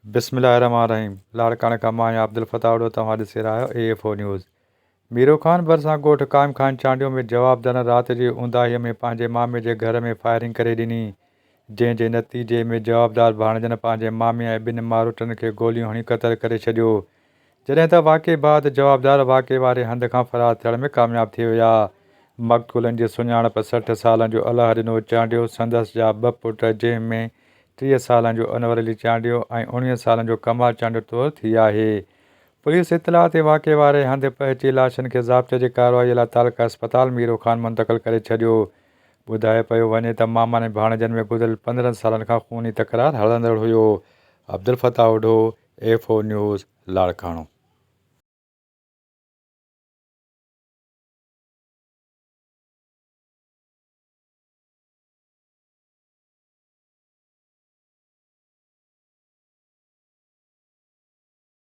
बिस्मिल्लाहिर्रहमानिर्रहीम। लाड़काणे खां मां आहियां अब्दुल फताह वॾो। तव्हां ॾिसी रहिया आहियो AFO न्यूज़। मीरो ख़ान भरिसां ॻोठु क़ाइम ख़ान चांडियो में जवाबदारनि राति जी ऊंदाहीअ में पंहिंजे मामे जे घर में फायरिंग करे ॾिनी, जंहिं जे नतीजे में जवाबदार भाणजनि पंहिंजे मामे ऐं ॿिनि माइटनि खे गोलियूं हणी क़तलु करे छॾियो, जॾहिं त वाक़े बाबति जवाबदार वाक़े वारे हंध खां फ़रार थियण में कामयाबु थी विया। मक़तूलनि जी सुञाणप 60 सालनि जो अलाह ॾिनो चांडियो, संदसि जा 2 पुट जंहिंमें 30 सालनि जो अनवर अली चांडियो ऐं 19 सालनि जो कमाल चांडियो तौरु थी आहे। पुलिस इतलाह ते वाक़े वारे हंधि पहुची लाशनि खे ज़ाब्ते जी कार्रवाईअ लाइ तालुका अस्पताल मीरो ख़ान मुंतक़िल करे छॾियो। ॿुधाए पियो वञे त मामानि भाणजनि में गुज़िरियल 15 सालनि खां खूनी तकरार हलंदड़ हुयो। अब्दुल फताह वॾो, AFO न्यूज़, लाड़काणो।